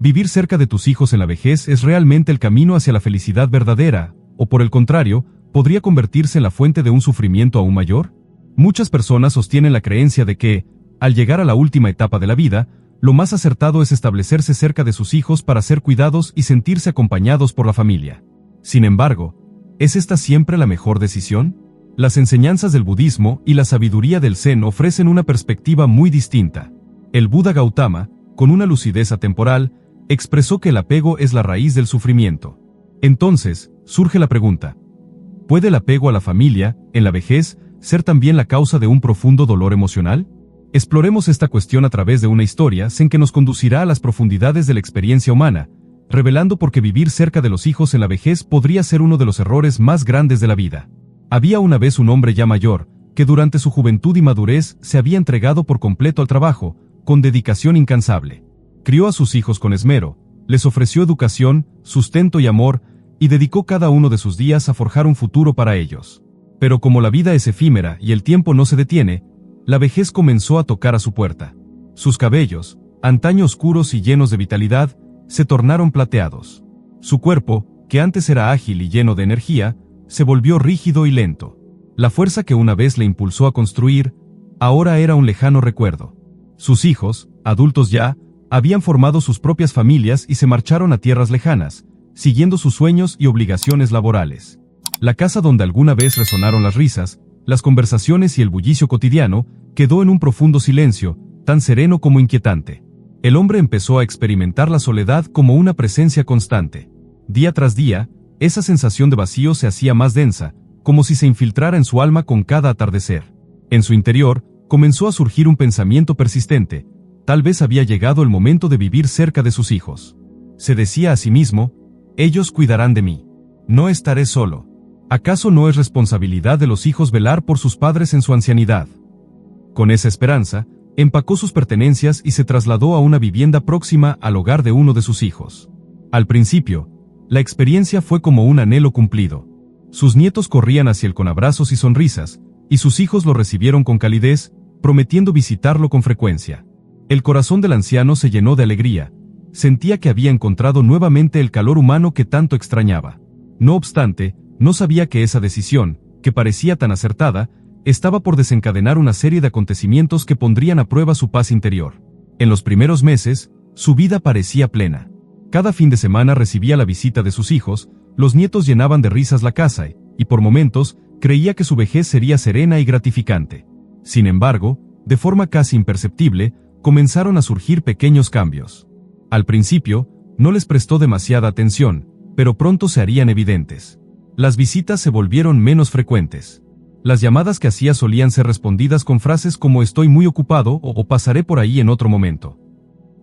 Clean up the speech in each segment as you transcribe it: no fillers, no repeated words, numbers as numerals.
¿Vivir cerca de tus hijos en la vejez es realmente el camino hacia la felicidad verdadera, o por el contrario, podría convertirse en la fuente de un sufrimiento aún mayor? Muchas personas sostienen la creencia de que, al llegar a la última etapa de la vida, lo más acertado es establecerse cerca de sus hijos para ser cuidados y sentirse acompañados por la familia. Sin embargo, ¿es esta siempre la mejor decisión? Las enseñanzas del budismo y la sabiduría del Zen ofrecen una perspectiva muy distinta. El Buda Gautama, con una lucidez atemporal, expresó que el apego es la raíz del sufrimiento. Entonces, surge la pregunta: ¿puede el apego a la familia, en la vejez, ser también la causa de un profundo dolor emocional? Exploremos esta cuestión a través de una historia zen que nos conducirá a las profundidades de la experiencia humana, revelando por qué vivir cerca de los hijos en la vejez podría ser uno de los errores más grandes de la vida. Había una vez un hombre ya mayor, que durante su juventud y madurez se había entregado por completo al trabajo, con dedicación incansable. Crió a sus hijos con esmero, les ofreció educación, sustento y amor, y dedicó cada uno de sus días a forjar un futuro para ellos. Pero como la vida es efímera y el tiempo no se detiene, la vejez comenzó a tocar a su puerta. Sus cabellos, antaño oscuros y llenos de vitalidad, se tornaron plateados. Su cuerpo, que antes era ágil y lleno de energía, se volvió rígido y lento. La fuerza que una vez le impulsó a construir, ahora era un lejano recuerdo. Sus hijos, adultos ya, habían formado sus propias familias y se marcharon a tierras lejanas, siguiendo sus sueños y obligaciones laborales. La casa donde alguna vez resonaron las risas, las conversaciones y el bullicio cotidiano, quedó en un profundo silencio, tan sereno como inquietante. El hombre empezó a experimentar la soledad como una presencia constante. Día tras día, esa sensación de vacío se hacía más densa, como si se infiltrara en su alma con cada atardecer. En su interior, comenzó a surgir un pensamiento persistente: tal vez había llegado el momento de vivir cerca de sus hijos. Se decía a sí mismo: ellos cuidarán de mí. No estaré solo. ¿Acaso no es responsabilidad de los hijos velar por sus padres en su ancianidad? Con esa esperanza, empacó sus pertenencias y se trasladó a una vivienda próxima al hogar de uno de sus hijos. Al principio, la experiencia fue como un anhelo cumplido. Sus nietos corrían hacia él con abrazos y sonrisas, y sus hijos lo recibieron con calidez, prometiendo visitarlo con frecuencia. El corazón del anciano se llenó de alegría. Sentía que había encontrado nuevamente el calor humano que tanto extrañaba. No obstante, no sabía que esa decisión, que parecía tan acertada, estaba por desencadenar una serie de acontecimientos que pondrían a prueba su paz interior. En los primeros meses, su vida parecía plena. Cada fin de semana recibía la visita de sus hijos, los nietos llenaban de risas la casa y, por momentos, creía que su vejez sería serena y gratificante. Sin embargo, de forma casi imperceptible, comenzaron a surgir pequeños cambios. Al principio, no les prestó demasiada atención, pero pronto se harían evidentes. Las visitas se volvieron menos frecuentes. Las llamadas que hacía solían ser respondidas con frases como «estoy muy ocupado» o «pasaré por ahí en otro momento».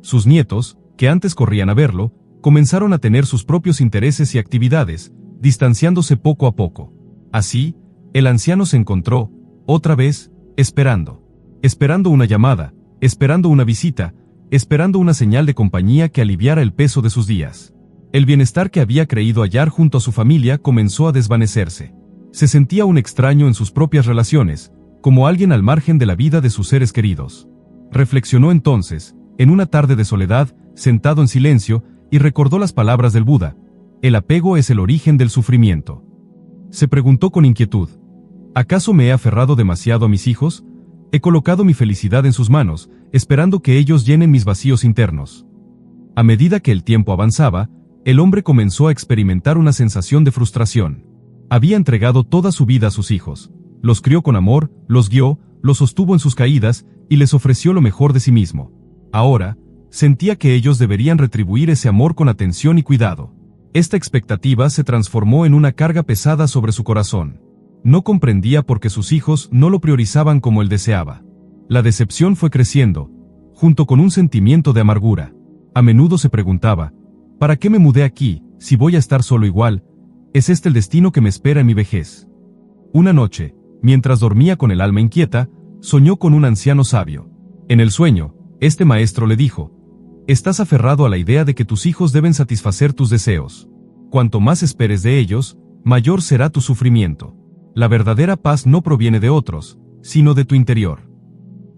Sus nietos, que antes corrían a verlo, comenzaron a tener sus propios intereses y actividades, distanciándose poco a poco. Así, el anciano se encontró, otra vez, esperando. Esperando una llamada, esperando una visita, esperando una señal de compañía que aliviara el peso de sus días. El bienestar que había creído hallar junto a su familia comenzó a desvanecerse. Se sentía un extraño en sus propias relaciones, como alguien al margen de la vida de sus seres queridos. Reflexionó entonces, en una tarde de soledad, sentado en silencio, y recordó las palabras del Buda: el apego es el origen del sufrimiento. Se preguntó con inquietud: ¿acaso me he aferrado demasiado a mis hijos? He colocado mi felicidad en sus manos, esperando que ellos llenen mis vacíos internos. A medida que el tiempo avanzaba, el hombre comenzó a experimentar una sensación de frustración. Había entregado toda su vida a sus hijos, los crió con amor, los guió, los sostuvo en sus caídas y les ofreció lo mejor de sí mismo. Ahora, sentía que ellos deberían retribuir ese amor con atención y cuidado. Esta expectativa se transformó en una carga pesada sobre su corazón. No comprendía por qué sus hijos no lo priorizaban como él deseaba. La decepción fue creciendo, junto con un sentimiento de amargura. A menudo se preguntaba: ¿para qué me mudé aquí, si voy a estar solo igual? ¿Es este el destino que me espera en mi vejez? Una noche, mientras dormía con el alma inquieta, soñó con un anciano sabio. En el sueño, este maestro le dijo: estás aferrado a la idea de que tus hijos deben satisfacer tus deseos. Cuanto más esperes de ellos, mayor será tu sufrimiento. La verdadera paz no proviene de otros, sino de tu interior.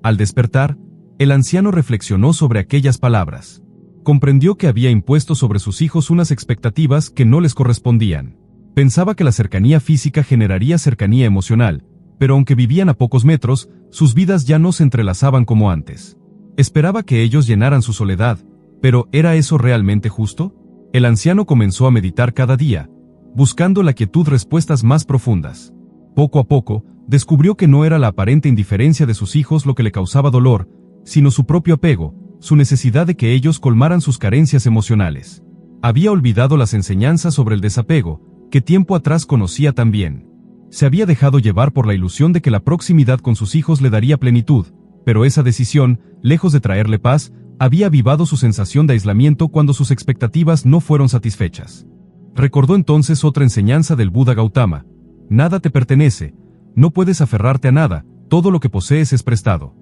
Al despertar, el anciano reflexionó sobre aquellas palabras. Comprendió que había impuesto sobre sus hijos unas expectativas que no les correspondían. Pensaba que la cercanía física generaría cercanía emocional, pero aunque vivían a pocos metros, sus vidas ya no se entrelazaban como antes. Esperaba que ellos llenaran su soledad, pero ¿era eso realmente justo? El anciano comenzó a meditar cada día, buscando la quietud respuestas más profundas. Poco a poco, descubrió que no era la aparente indiferencia de sus hijos lo que le causaba dolor, sino su propio apego, su necesidad de que ellos colmaran sus carencias emocionales. Había olvidado las enseñanzas sobre el desapego, que tiempo atrás conocía tan bien. Se había dejado llevar por la ilusión de que la proximidad con sus hijos le daría plenitud, pero esa decisión, lejos de traerle paz, había avivado su sensación de aislamiento cuando sus expectativas no fueron satisfechas. Recordó entonces otra enseñanza del Buda Gautama: nada te pertenece, no puedes aferrarte a nada, todo lo que posees es prestado.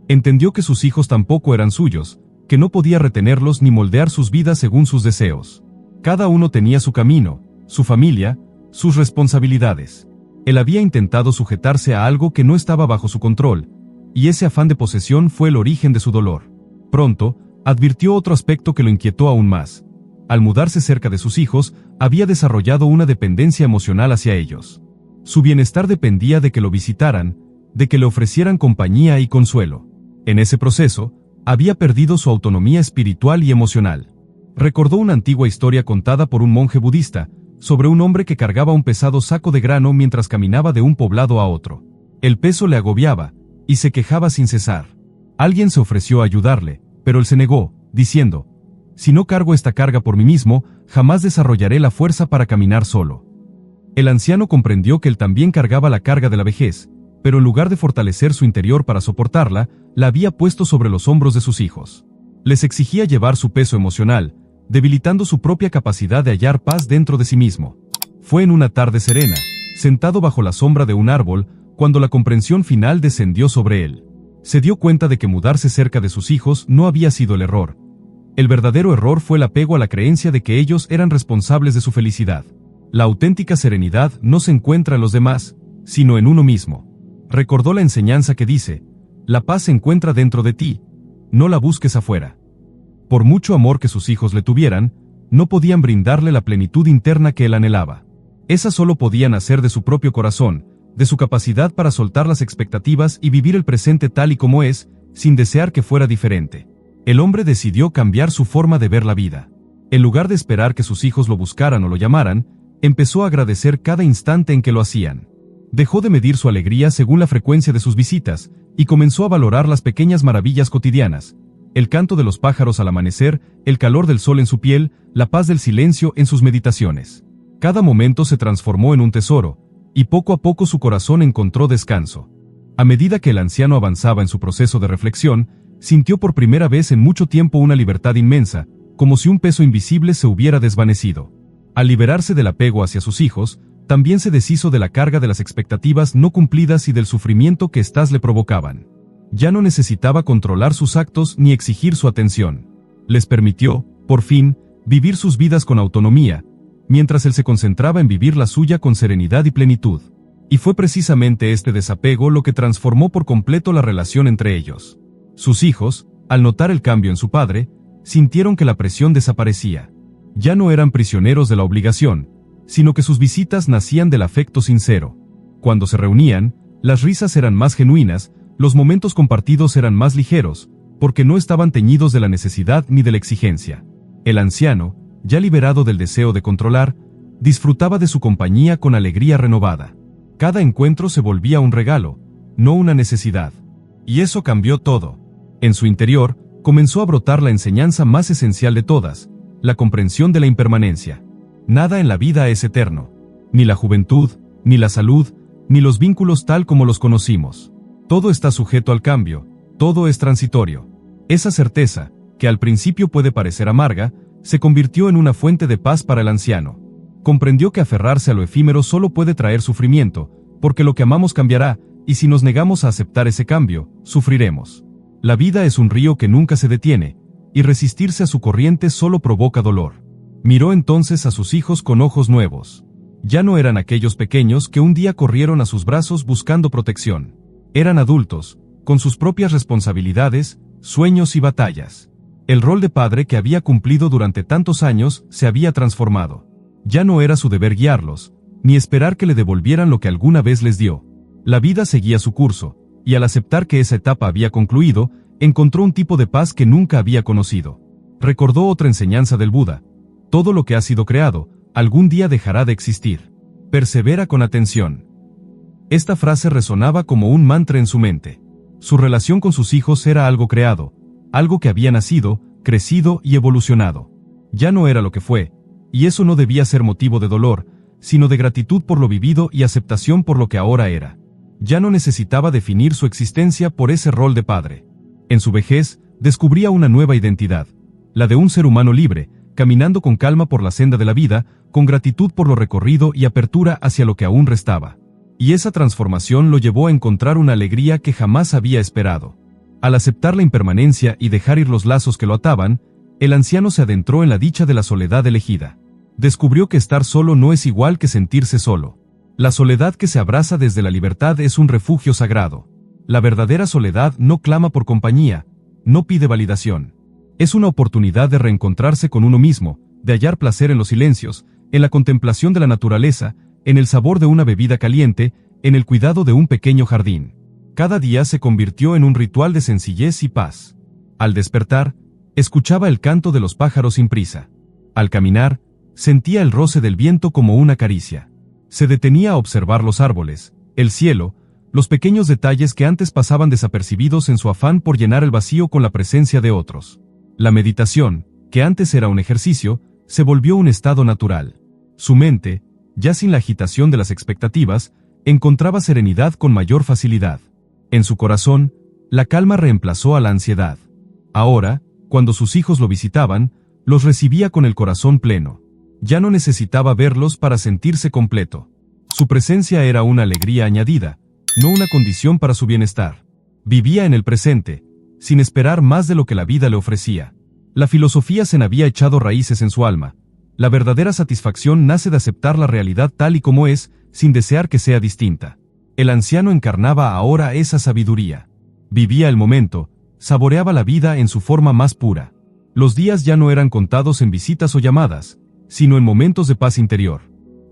Entendió que sus hijos tampoco eran suyos, que no podía retenerlos ni moldear sus vidas según sus deseos. Cada uno tenía su camino, su familia, sus responsabilidades. Él había intentado sujetarse a algo que no estaba bajo su control, y ese afán de posesión fue el origen de su dolor. Pronto, advirtió otro aspecto que lo inquietó aún más. Al mudarse cerca de sus hijos, había desarrollado una dependencia emocional hacia ellos. Su bienestar dependía de que lo visitaran, de que le ofrecieran compañía y consuelo. En ese proceso, había perdido su autonomía espiritual y emocional. Recordó una antigua historia contada por un monje budista, sobre un hombre que cargaba un pesado saco de grano mientras caminaba de un poblado a otro. El peso le agobiaba, y se quejaba sin cesar. Alguien se ofreció a ayudarle, pero él se negó, diciendo: si no cargo esta carga por mí mismo, jamás desarrollaré la fuerza para caminar solo. El anciano comprendió que él también cargaba la carga de la vejez, pero en lugar de fortalecer su interior para soportarla, la había puesto sobre los hombros de sus hijos. Les exigía llevar su peso emocional, debilitando su propia capacidad de hallar paz dentro de sí mismo. Fue en una tarde serena, sentado bajo la sombra de un árbol, cuando la comprensión final descendió sobre él. Se dio cuenta de que mudarse cerca de sus hijos no había sido el error. El verdadero error fue el apego a la creencia de que ellos eran responsables de su felicidad. La auténtica serenidad no se encuentra en los demás, sino en uno mismo. Recordó la enseñanza que dice: la paz se encuentra dentro de ti, no la busques afuera. Por mucho amor que sus hijos le tuvieran, no podían brindarle la plenitud interna que él anhelaba. Esa solo podía nacer de su propio corazón, de su capacidad para soltar las expectativas y vivir el presente tal y como es, sin desear que fuera diferente. El hombre decidió cambiar su forma de ver la vida. En lugar de esperar que sus hijos lo buscaran o lo llamaran, empezó a agradecer cada instante en que lo hacían. Dejó de medir su alegría según la frecuencia de sus visitas, y comenzó a valorar las pequeñas maravillas cotidianas: el canto de los pájaros al amanecer, el calor del sol en su piel, la paz del silencio en sus meditaciones. Cada momento se transformó en un tesoro, y poco a poco su corazón encontró descanso. A medida que el anciano avanzaba en su proceso de reflexión, sintió por primera vez en mucho tiempo una libertad inmensa, como si un peso invisible se hubiera desvanecido. Al liberarse del apego hacia sus hijos, también se deshizo de la carga de las expectativas no cumplidas y del sufrimiento que éstas le provocaban. Ya no necesitaba controlar sus actos ni exigir su atención. Les permitió, por fin, vivir sus vidas con autonomía, mientras él se concentraba en vivir la suya con serenidad y plenitud. Y fue precisamente este desapego lo que transformó por completo la relación entre ellos. Sus hijos, al notar el cambio en su padre, sintieron que la presión desaparecía. Ya no eran prisioneros de la obligación, sino que sus visitas nacían del afecto sincero. Cuando se reunían, las risas eran más genuinas, los momentos compartidos eran más ligeros, porque no estaban teñidos de la necesidad ni de la exigencia. El anciano, ya liberado del deseo de controlar, disfrutaba de su compañía con alegría renovada. Cada encuentro se volvía un regalo, no una necesidad. Y eso cambió todo. En su interior, comenzó a brotar la enseñanza más esencial de todas: la comprensión de la impermanencia. Nada en la vida es eterno. Ni la juventud, ni la salud, ni los vínculos tal como los conocimos. Todo está sujeto al cambio, todo es transitorio. Esa certeza, que al principio puede parecer amarga, se convirtió en una fuente de paz para el anciano. Comprendió que aferrarse a lo efímero solo puede traer sufrimiento, porque lo que amamos cambiará, y si nos negamos a aceptar ese cambio, sufriremos. La vida es un río que nunca se detiene, y resistirse a su corriente solo provoca dolor. Miró entonces a sus hijos con ojos nuevos. Ya no eran aquellos pequeños que un día corrieron a sus brazos buscando protección. Eran adultos, con sus propias responsabilidades, sueños y batallas. El rol de padre que había cumplido durante tantos años se había transformado. Ya no era su deber guiarlos, ni esperar que le devolvieran lo que alguna vez les dio. La vida seguía su curso, y al aceptar que esa etapa había concluido, encontró un tipo de paz que nunca había conocido. Recordó otra enseñanza del Buda: todo lo que ha sido creado, algún día dejará de existir. Persevera con atención. Esta frase resonaba como un mantra en su mente. Su relación con sus hijos era algo creado, algo que había nacido, crecido y evolucionado. Ya no era lo que fue, y eso no debía ser motivo de dolor, sino de gratitud por lo vivido y aceptación por lo que ahora era. Ya no necesitaba definir su existencia por ese rol de padre. En su vejez, descubría una nueva identidad, la de un ser humano libre, caminando con calma por la senda de la vida, con gratitud por lo recorrido y apertura hacia lo que aún restaba. Y esa transformación lo llevó a encontrar una alegría que jamás había esperado. Al aceptar la impermanencia y dejar ir los lazos que lo ataban, el anciano se adentró en la dicha de la soledad elegida. Descubrió que estar solo no es igual que sentirse solo. La soledad que se abraza desde la libertad es un refugio sagrado. La verdadera soledad no clama por compañía, no pide validación. Es una oportunidad de reencontrarse con uno mismo, de hallar placer en los silencios, en la contemplación de la naturaleza, en el sabor de una bebida caliente, en el cuidado de un pequeño jardín. Cada día se convirtió en un ritual de sencillez y paz. Al despertar, escuchaba el canto de los pájaros sin prisa. Al caminar, sentía el roce del viento como una caricia. Se detenía a observar los árboles, el cielo, los pequeños detalles que antes pasaban desapercibidos en su afán por llenar el vacío con la presencia de otros. La meditación, que antes era un ejercicio, se volvió un estado natural. Su mente, ya sin la agitación de las expectativas, encontraba serenidad con mayor facilidad. En su corazón, la calma reemplazó a la ansiedad. Ahora, cuando sus hijos lo visitaban, los recibía con el corazón pleno. Ya no necesitaba verlos para sentirse completo. Su presencia era una alegría añadida, no una condición para su bienestar. Vivía en el presente, sin esperar más de lo que la vida le ofrecía. La filosofía zen había echado raíces en su alma. La verdadera satisfacción nace de aceptar la realidad tal y como es, sin desear que sea distinta. El anciano encarnaba ahora esa sabiduría. Vivía el momento, saboreaba la vida en su forma más pura. Los días ya no eran contados en visitas o llamadas, sino en momentos de paz interior.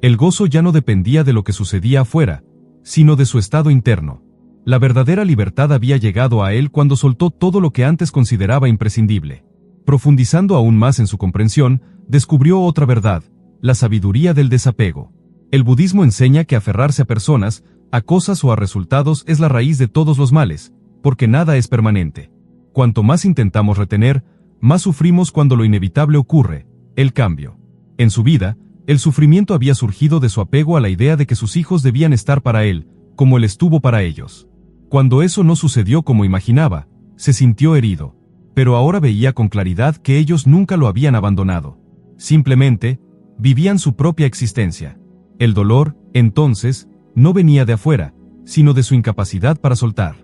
El gozo ya no dependía de lo que sucedía afuera, sino de su estado interno. La verdadera libertad había llegado a él cuando soltó todo lo que antes consideraba imprescindible. Profundizando aún más en su comprensión, descubrió otra verdad, la sabiduría del desapego. El budismo enseña que aferrarse a personas, a cosas o a resultados es la raíz de todos los males, porque nada es permanente. Cuanto más intentamos retener, más sufrimos cuando lo inevitable ocurre, el cambio. En su vida, el sufrimiento había surgido de su apego a la idea de que sus hijos debían estar para él, como él estuvo para ellos. Cuando eso no sucedió como imaginaba, se sintió herido. Pero ahora veía con claridad que ellos nunca lo habían abandonado. Simplemente, vivían su propia existencia. El dolor, entonces, no venía de afuera, sino de su incapacidad para soltar.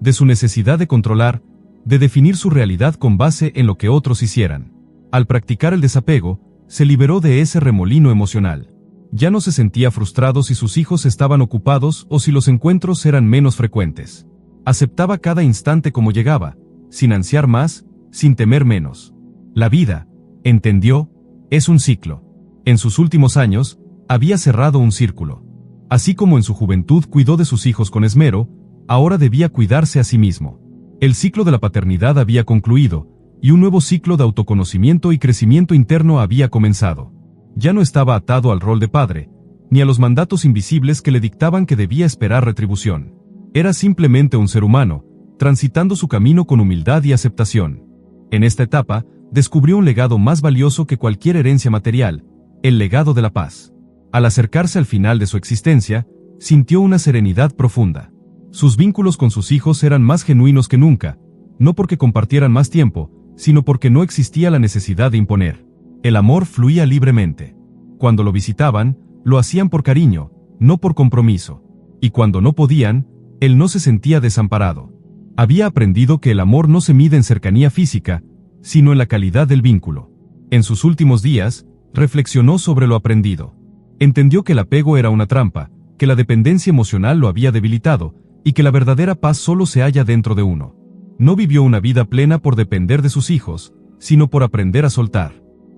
De su necesidad de controlar, de definir su realidad con base en lo que otros hicieran. Al practicar el desapego, se liberó de ese remolino emocional. Ya no se sentía frustrado si sus hijos estaban ocupados o si los encuentros eran menos frecuentes. Aceptaba cada instante como llegaba, sin ansiar más, sin temer menos. La vida, entendió, es un ciclo. En sus últimos años, había cerrado un círculo. Así como en su juventud cuidó de sus hijos con esmero, ahora debía cuidarse a sí mismo. El ciclo de la paternidad había concluido, y un nuevo ciclo de autoconocimiento y crecimiento interno había comenzado. Ya no estaba atado al rol de padre, ni a los mandatos invisibles que le dictaban que debía esperar retribución. Era simplemente un ser humano, transitando su camino con humildad y aceptación. En esta etapa, descubrió un legado más valioso que cualquier herencia material, el legado de la paz. Al acercarse al final de su existencia, sintió una serenidad profunda. Sus vínculos con sus hijos eran más genuinos que nunca, no porque compartieran más tiempo, sino porque no existía la necesidad de imponer. El amor fluía libremente. Cuando lo visitaban, lo hacían por cariño, no por compromiso. Y cuando no podían, él no se sentía desamparado. Había aprendido que el amor no se mide en cercanía física, sino en la calidad del vínculo. En sus últimos días, reflexionó sobre lo aprendido. Entendió que el apego era una trampa, que la dependencia emocional lo había debilitado, y que la verdadera paz solo se halla dentro de uno. No vivió una vida plena por depender de sus hijos, sino por aprender a soltar,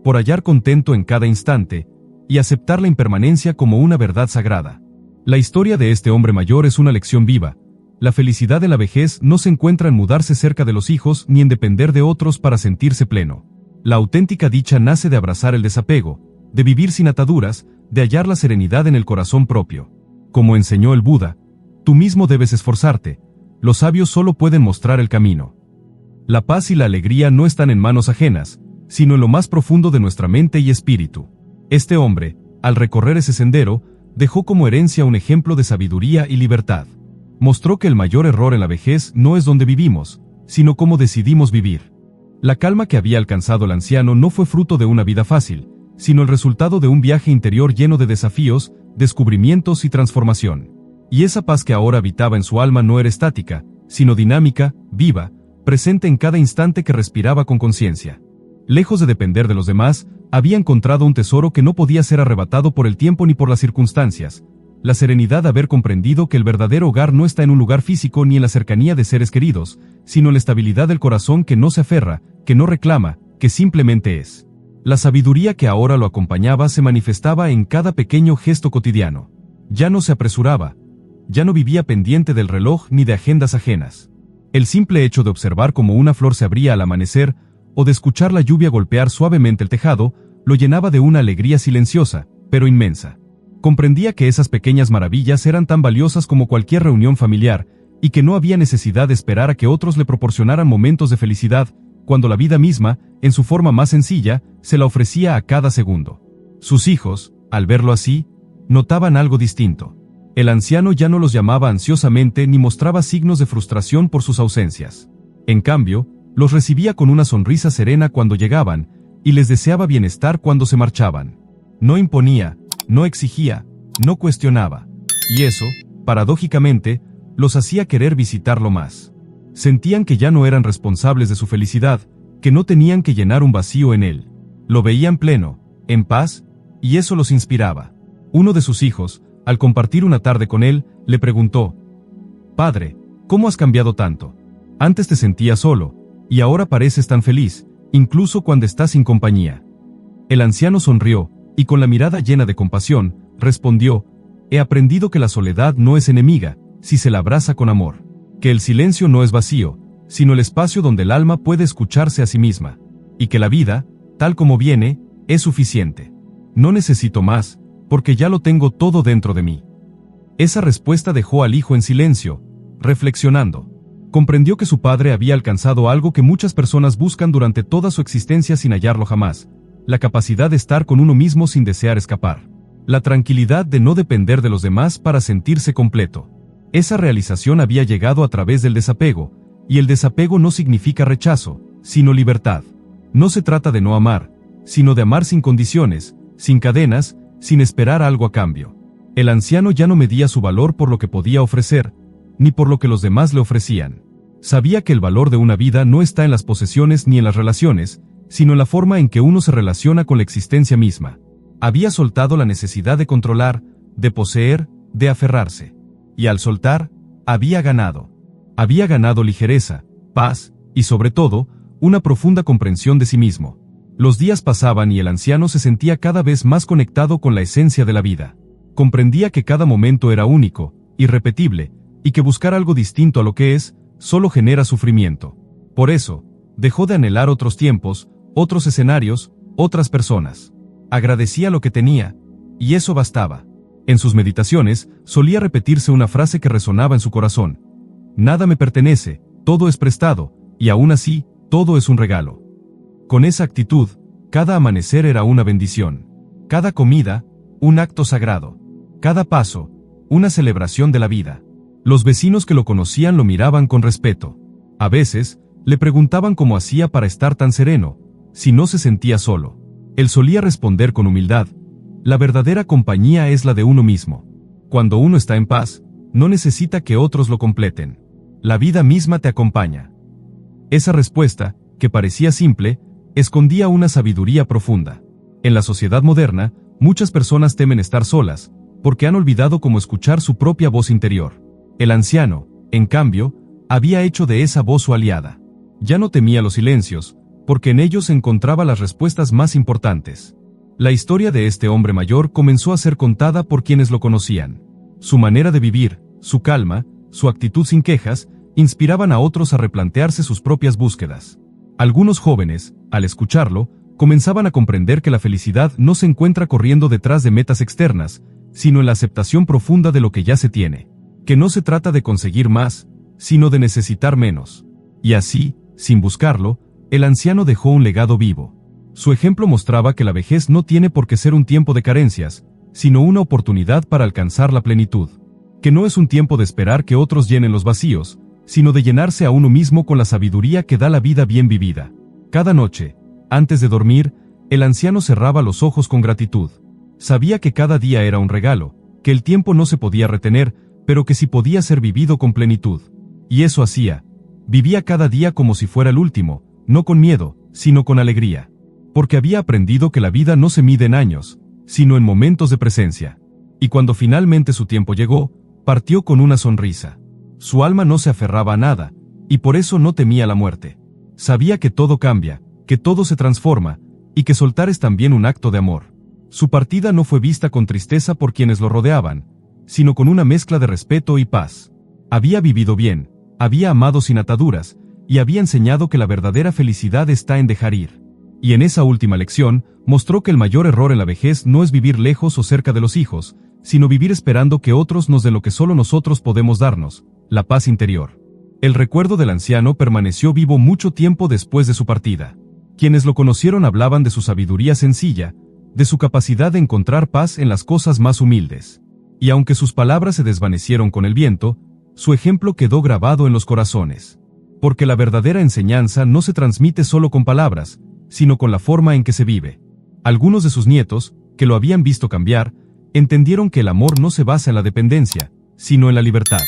por hallar contento en cada instante, y aceptar la impermanencia como una verdad sagrada. La historia de este hombre mayor es una lección viva. La felicidad de la vejez no se encuentra en mudarse cerca de los hijos ni en depender de otros para sentirse pleno. La auténtica dicha nace de abrazar el desapego, de vivir sin ataduras, de hallar la serenidad en el corazón propio. Como enseñó el Buda, tú mismo debes esforzarte, los sabios solo pueden mostrar el camino. La paz y la alegría no están en manos ajenas, sino en lo más profundo de nuestra mente y espíritu. Este hombre, al recorrer ese sendero, dejó como herencia un ejemplo de sabiduría y libertad. Mostró que el mayor error en la vejez no es donde vivimos, sino cómo decidimos vivir. La calma que había alcanzado el anciano no fue fruto de una vida fácil, sino el resultado de un viaje interior lleno de desafíos, descubrimientos y transformación. Y esa paz que ahora habitaba en su alma no era estática, sino dinámica, viva, presente en cada instante que respiraba con conciencia. Lejos de depender de los demás, había encontrado un tesoro que no podía ser arrebatado por el tiempo ni por las circunstancias. La serenidad de haber comprendido que el verdadero hogar no está en un lugar físico ni en la cercanía de seres queridos, sino en la estabilidad del corazón que no se aferra, que no reclama, que simplemente es. La sabiduría que ahora lo acompañaba se manifestaba en cada pequeño gesto cotidiano. Ya no se apresuraba, ya no vivía pendiente del reloj ni de agendas ajenas. El simple hecho de observar cómo una flor se abría al amanecer, o de escuchar la lluvia golpear suavemente el tejado, lo llenaba de una alegría silenciosa, pero inmensa. Comprendía que esas pequeñas maravillas eran tan valiosas como cualquier reunión familiar, y que no había necesidad de esperar a que otros le proporcionaran momentos de felicidad, cuando la vida misma, en su forma más sencilla, se la ofrecía a cada segundo. Sus hijos, al verlo así, notaban algo distinto. El anciano ya no los llamaba ansiosamente ni mostraba signos de frustración por sus ausencias. En cambio, los recibía con una sonrisa serena cuando llegaban, y les deseaba bienestar cuando se marchaban. No imponía, no exigía, no cuestionaba. Y eso, paradójicamente, los hacía querer visitarlo más. Sentían que ya no eran responsables de su felicidad, que no tenían que llenar un vacío en él. Lo veían pleno, en paz, y eso los inspiraba. Uno de sus hijos, al compartir una tarde con él, le preguntó: «Padre, ¿cómo has cambiado tanto? Antes te sentías solo, y ahora pareces tan feliz, incluso cuando estás sin compañía». El anciano sonrió, y con la mirada llena de compasión, respondió: «He aprendido que la soledad no es enemiga, si se la abraza con amor. Que el silencio no es vacío, sino el espacio donde el alma puede escucharse a sí misma. Y que la vida, tal como viene, es suficiente. No necesito más, porque ya lo tengo todo dentro de mí». Esa respuesta dejó al hijo en silencio, reflexionando. Comprendió que su padre había alcanzado algo que muchas personas buscan durante toda su existencia sin hallarlo jamás: la capacidad de estar con uno mismo sin desear escapar. La tranquilidad de no depender de los demás para sentirse completo. Esa realización había llegado a través del desapego, y el desapego no significa rechazo, sino libertad. No se trata de no amar, sino de amar sin condiciones, sin cadenas, sin esperar algo a cambio. El anciano ya no medía su valor por lo que podía ofrecer, ni por lo que los demás le ofrecían. Sabía que el valor de una vida no está en las posesiones ni en las relaciones, sino en la forma en que uno se relaciona con la existencia misma. Había soltado la necesidad de controlar, de poseer, de aferrarse. Y al soltar, había ganado. Había ganado ligereza, paz, y sobre todo, una profunda comprensión de sí mismo. Los días pasaban y el anciano se sentía cada vez más conectado con la esencia de la vida. Comprendía que cada momento era único, irrepetible, y que buscar algo distinto a lo que es, solo genera sufrimiento. Por eso, dejó de anhelar otros tiempos, otros escenarios, otras personas. Agradecía lo que tenía, y eso bastaba. En sus meditaciones, solía repetirse una frase que resonaba en su corazón: «Nada me pertenece, todo es prestado, y aún así, todo es un regalo». Con esa actitud, cada amanecer era una bendición. Cada comida, un acto sagrado. Cada paso, una celebración de la vida. Los vecinos que lo conocían lo miraban con respeto. A veces, le preguntaban cómo hacía para estar tan sereno, si no se sentía solo. Él solía responder con humildad: «La verdadera compañía es la de uno mismo. Cuando uno está en paz, no necesita que otros lo completen. La vida misma te acompaña». Esa respuesta, que parecía simple, escondía una sabiduría profunda. En la sociedad moderna, muchas personas temen estar solas, porque han olvidado cómo escuchar su propia voz interior. El anciano, en cambio, había hecho de esa voz su aliada. Ya no temía los silencios, porque en ellos encontraba las respuestas más importantes. La historia de este hombre mayor comenzó a ser contada por quienes lo conocían. Su manera de vivir, su calma, su actitud sin quejas, inspiraban a otros a replantearse sus propias búsquedas. Algunos jóvenes, al escucharlo, comenzaban a comprender que la felicidad no se encuentra corriendo detrás de metas externas, sino en la aceptación profunda de lo que ya se tiene. Que no se trata de conseguir más, sino de necesitar menos. Y así, sin buscarlo, el anciano dejó un legado vivo. Su ejemplo mostraba que la vejez no tiene por qué ser un tiempo de carencias, sino una oportunidad para alcanzar la plenitud. Que no es un tiempo de esperar que otros llenen los vacíos, sino de llenarse a uno mismo con la sabiduría que da la vida bien vivida. Cada noche, antes de dormir, el anciano cerraba los ojos con gratitud. Sabía que cada día era un regalo, que el tiempo no se podía retener, pero que sí podía ser vivido con plenitud. Y eso hacía. Vivía cada día como si fuera el último, no con miedo, sino con alegría. Porque había aprendido que la vida no se mide en años, sino en momentos de presencia. Y cuando finalmente su tiempo llegó, partió con una sonrisa. Su alma no se aferraba a nada, y por eso no temía la muerte. Sabía que todo cambia, que todo se transforma, y que soltar es también un acto de amor. Su partida no fue vista con tristeza por quienes lo rodeaban, sino con una mezcla de respeto y paz. Había vivido bien, había amado sin ataduras, y había enseñado que la verdadera felicidad está en dejar ir. Y en esa última lección, mostró que el mayor error en la vejez no es vivir lejos o cerca de los hijos, sino vivir esperando que otros nos den lo que solo nosotros podemos darnos, la paz interior. El recuerdo del anciano permaneció vivo mucho tiempo después de su partida. Quienes lo conocieron hablaban de su sabiduría sencilla, de su capacidad de encontrar paz en las cosas más humildes. Y aunque sus palabras se desvanecieron con el viento, su ejemplo quedó grabado en los corazones. Porque la verdadera enseñanza no se transmite solo con palabras, sino con la forma en que se vive. Algunos de sus nietos, que lo habían visto cambiar, entendieron que el amor no se basa en la dependencia, sino en la libertad.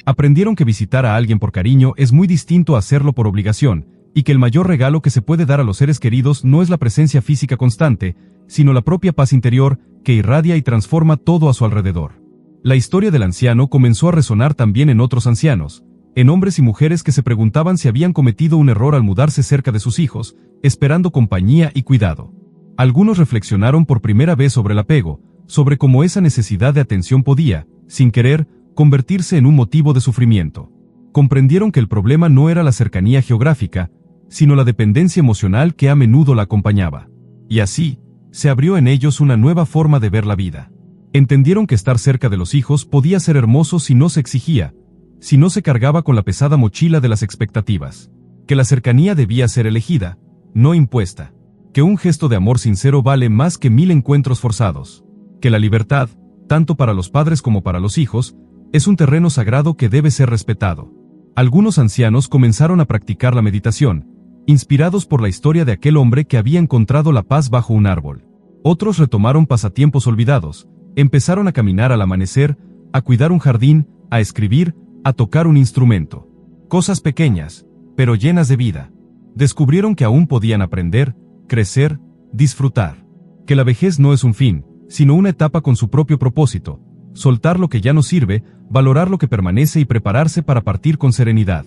Aprendieron que visitar a alguien por cariño es muy distinto a hacerlo por obligación, y que el mayor regalo que se puede dar a los seres queridos no es la presencia física constante, sino la propia paz interior, que irradia y transforma todo a su alrededor. La historia del anciano comenzó a resonar también en otros ancianos, en hombres y mujeres que se preguntaban si habían cometido un error al mudarse cerca de sus hijos, esperando compañía y cuidado. Algunos reflexionaron por primera vez sobre el apego, sobre cómo esa necesidad de atención podía, sin querer, convertirse en un motivo de sufrimiento. Comprendieron que el problema no era la cercanía geográfica, sino la dependencia emocional que a menudo la acompañaba. Y así, se abrió en ellos una nueva forma de ver la vida. Entendieron que estar cerca de los hijos podía ser hermoso si no se exigía, si no se cargaba con la pesada mochila de las expectativas. Que la cercanía debía ser elegida, no impuesta. Que un gesto de amor sincero vale más que 1000 encuentros forzados. Que la libertad, tanto para los padres como para los hijos, es un terreno sagrado que debe ser respetado. Algunos ancianos comenzaron a practicar la meditación, inspirados por la historia de aquel hombre que había encontrado la paz bajo un árbol. Otros retomaron pasatiempos olvidados, empezaron a caminar al amanecer, a cuidar un jardín, a escribir, a tocar un instrumento. Cosas pequeñas, pero llenas de vida. Descubrieron que aún podían aprender, crecer, disfrutar. Que la vejez no es un fin, sino una etapa con su propio propósito. Soltar lo que ya no sirve, valorar lo que permanece y prepararse para partir con serenidad.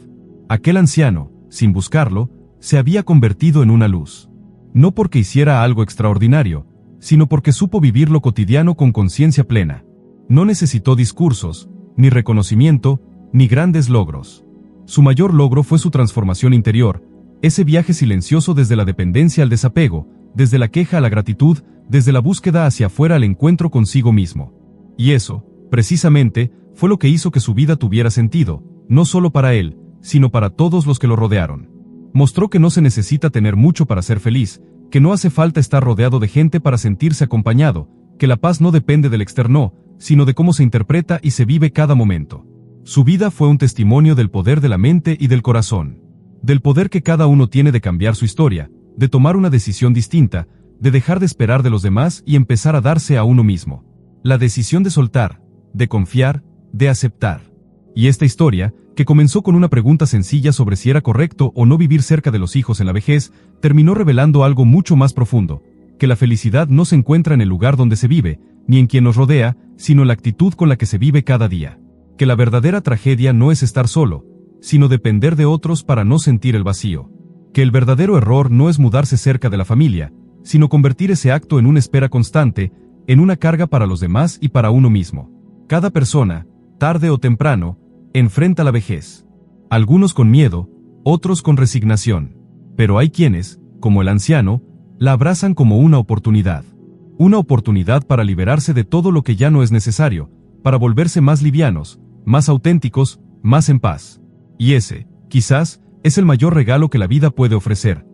Aquel anciano, sin buscarlo, se había convertido en una luz. No porque hiciera algo extraordinario, sino porque supo vivir lo cotidiano con conciencia plena. No necesitó discursos, ni reconocimiento, ni grandes logros. Su mayor logro fue su transformación interior, ese viaje silencioso desde la dependencia al desapego, desde la queja a la gratitud, desde la búsqueda hacia afuera al encuentro consigo mismo. Y eso, precisamente, fue lo que hizo que su vida tuviera sentido, no solo para él, sino para todos los que lo rodearon. Mostró que no se necesita tener mucho para ser feliz, que no hace falta estar rodeado de gente para sentirse acompañado, que la paz no depende del externo, sino de cómo se interpreta y se vive cada momento. Su vida fue un testimonio del poder de la mente y del corazón. Del poder que cada uno tiene de cambiar su historia, de tomar una decisión distinta, de dejar de esperar de los demás y empezar a darse a uno mismo. La decisión de soltar, de confiar, de aceptar. Y esta historia, que comenzó con una pregunta sencilla sobre si era correcto o no vivir cerca de los hijos en la vejez, terminó revelando algo mucho más profundo, que la felicidad no se encuentra en el lugar donde se vive, ni en quien nos rodea, sino en la actitud con la que se vive cada día. Que la verdadera tragedia no es estar solo, sino depender de otros para no sentir el vacío. que el verdadero error no es mudarse cerca de la familia, sino convertir ese acto en una espera constante, en una carga para los demás y para uno mismo. Cada persona, tarde o temprano, enfrenta la vejez. Algunos con miedo, otros con resignación. Pero hay quienes, como el anciano, la abrazan como una oportunidad. Una oportunidad para liberarse de todo lo que ya no es necesario, para volverse más livianos, más auténticos, más en paz. Y ese, quizás, es el mayor regalo que la vida puede ofrecer.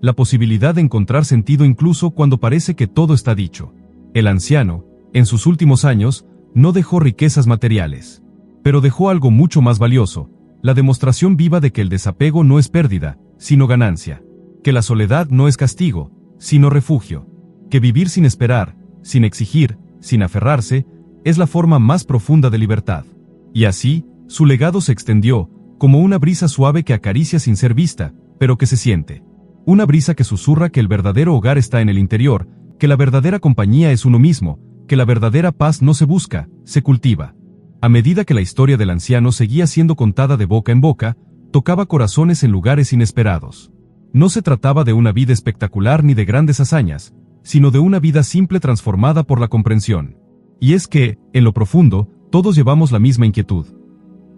La posibilidad de encontrar sentido incluso cuando parece que todo está dicho. El anciano, en sus últimos años, no dejó riquezas materiales. Pero dejó algo mucho más valioso, la demostración viva de que el desapego no es pérdida, sino ganancia. Que la soledad no es castigo, sino refugio. Que vivir sin esperar, sin exigir, sin aferrarse, es la forma más profunda de libertad. Y así, su legado se extendió, como una brisa suave que acaricia sin ser vista, pero que se siente. Una brisa que susurra que el verdadero hogar está en el interior, que la verdadera compañía es uno mismo, que la verdadera paz no se busca, se cultiva. A medida que la historia del anciano seguía siendo contada de boca en boca, tocaba corazones en lugares inesperados. No se trataba de una vida espectacular ni de grandes hazañas, sino de una vida simple transformada por la comprensión. Y es que, en lo profundo, todos llevamos la misma inquietud.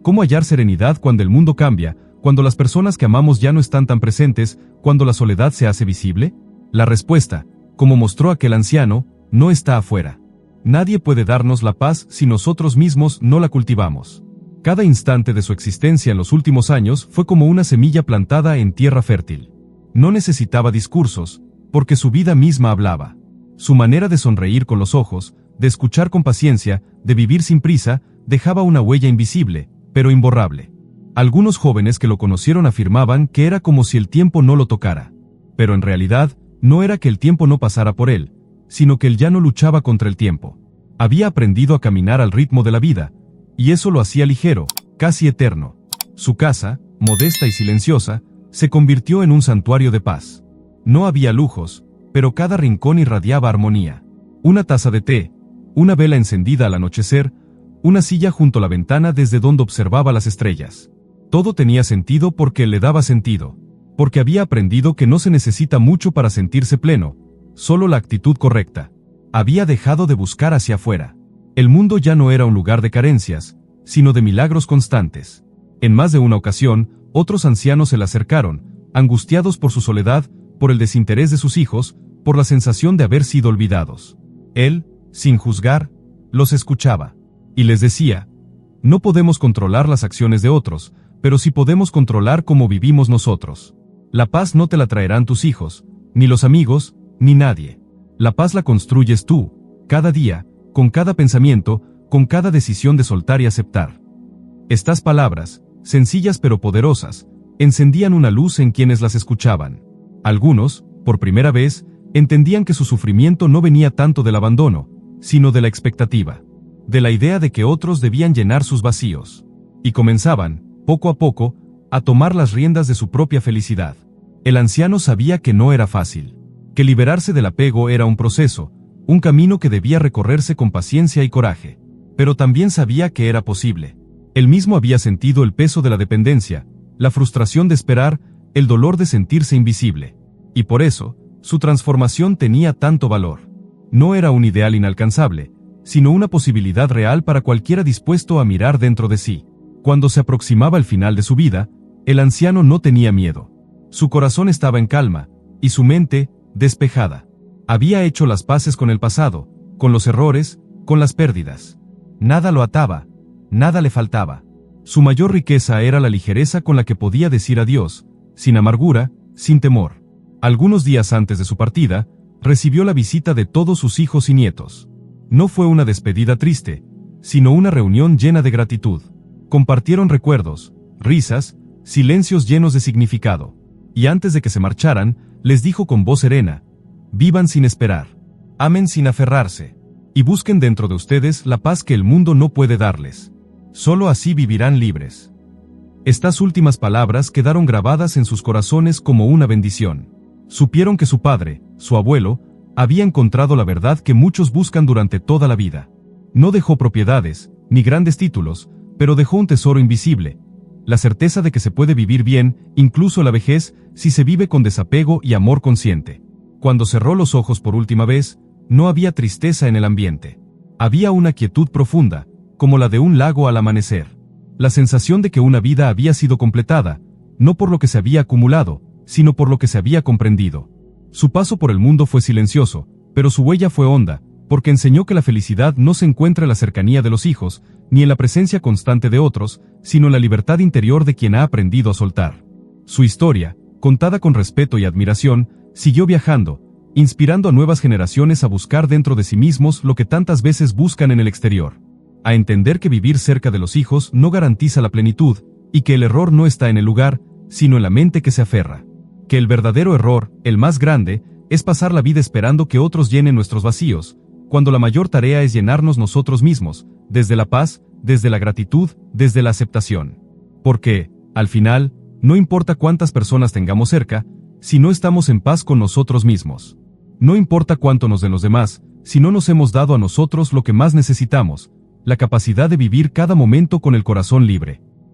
¿Cómo hallar serenidad cuando el mundo cambia, cuando las personas que amamos ya no están tan presentes, cuando la soledad se hace visible? La respuesta, como mostró aquel anciano, no está afuera. Nadie puede darnos la paz si nosotros mismos no la cultivamos. Cada instante de su existencia en los últimos años fue como una semilla plantada en tierra fértil. No necesitaba discursos, porque su vida misma hablaba. Su manera de sonreír con los ojos, de escuchar con paciencia, de vivir sin prisa, dejaba una huella invisible, pero imborrable. Algunos jóvenes que lo conocieron afirmaban que era como si el tiempo no lo tocara. Pero en realidad, no era que el tiempo no pasara por él, sino que él ya no luchaba contra el tiempo. Había aprendido a caminar al ritmo de la vida, y eso lo hacía ligero, casi eterno. Su casa, modesta y silenciosa, se convirtió en un santuario de paz. No había lujos, pero cada rincón irradiaba armonía. Una taza de té, una vela encendida al anochecer, una silla junto a la ventana desde donde observaba las estrellas. Todo tenía sentido porque le daba sentido, porque había aprendido que no se necesita mucho para sentirse pleno, solo la actitud correcta. Había dejado de buscar hacia afuera. El mundo ya no era un lugar de carencias, sino de milagros constantes. En más de una ocasión, otros ancianos se le acercaron, angustiados por su soledad, por el desinterés de sus hijos, por la sensación de haber sido olvidados. Él, sin juzgar, los escuchaba. Y les decía, no podemos controlar las acciones de otros, pero sí podemos controlar cómo vivimos nosotros. La paz no te la traerán tus hijos, ni los amigos, ni nadie. La paz la construyes tú, cada día, con cada pensamiento, con cada decisión de soltar y aceptar. Estas palabras, sencillas pero poderosas, encendían una luz en quienes las escuchaban. Algunos, por primera vez, entendían que su sufrimiento no venía tanto del abandono, sino de la expectativa. De la idea de que otros debían llenar sus vacíos. Y comenzaban, poco a poco, a tomar las riendas de su propia felicidad. El anciano sabía que no era fácil, que liberarse del apego era un proceso, un camino que debía recorrerse con paciencia y coraje. Pero también sabía que era posible. Él mismo había sentido el peso de la dependencia, la frustración de esperar, el dolor de sentirse invisible. Y por eso, su transformación tenía tanto valor. No era un ideal inalcanzable, sino una posibilidad real para cualquiera dispuesto a mirar dentro de sí. Cuando se aproximaba el final de su vida, el anciano no tenía miedo. Su corazón estaba en calma, y su mente, despejada. Había hecho las paces con el pasado, con los errores, con las pérdidas. Nada lo ataba, nada le faltaba. Su mayor riqueza era la ligereza con la que podía decir adiós, sin amargura, sin temor. Algunos días antes de su partida, recibió la visita de todos sus hijos y nietos. No fue una despedida triste, sino una reunión llena de gratitud. Compartieron recuerdos, risas, silencios llenos de significado. Y antes de que se marcharan, les dijo con voz serena, vivan sin esperar, amen sin aferrarse, y busquen dentro de ustedes la paz que el mundo no puede darles. Solo así vivirán libres. Estas últimas palabras quedaron grabadas en sus corazones como una bendición. Supieron que su padre, su abuelo, había encontrado la verdad que muchos buscan durante toda la vida. No dejó propiedades, ni grandes títulos, pero dejó un tesoro invisible, la certeza de que se puede vivir bien, incluso la vejez, si se vive con desapego y amor consciente. Cuando cerró los ojos por última vez, no había tristeza en el ambiente. Había una quietud profunda, como la de un lago al amanecer. La sensación de que una vida había sido completada, no por lo que se había acumulado, sino por lo que se había comprendido. Su paso por el mundo fue silencioso, pero su huella fue honda, porque enseñó que la felicidad no se encuentra en la cercanía de los hijos, ni en la presencia constante de otros, sino en la libertad interior de quien ha aprendido a soltar. Su historia, contada con respeto y admiración, siguió viajando, inspirando a nuevas generaciones a buscar dentro de sí mismos lo que tantas veces buscan en el exterior. A entender que vivir cerca de los hijos no garantiza la plenitud, y que el error no está en el lugar, sino en la mente que se aferra. Que el verdadero error, el más grande, es pasar la vida esperando que otros llenen nuestros vacíos, cuando la mayor tarea es llenarnos nosotros mismos, desde la paz, desde la gratitud, desde la aceptación. Porque, al final, no importa cuántas personas tengamos cerca, si no estamos en paz con nosotros mismos. No importa cuánto nos den los demás, si no nos hemos dado a nosotros lo que más necesitamos, la capacidad de vivir cada momento con el corazón libre.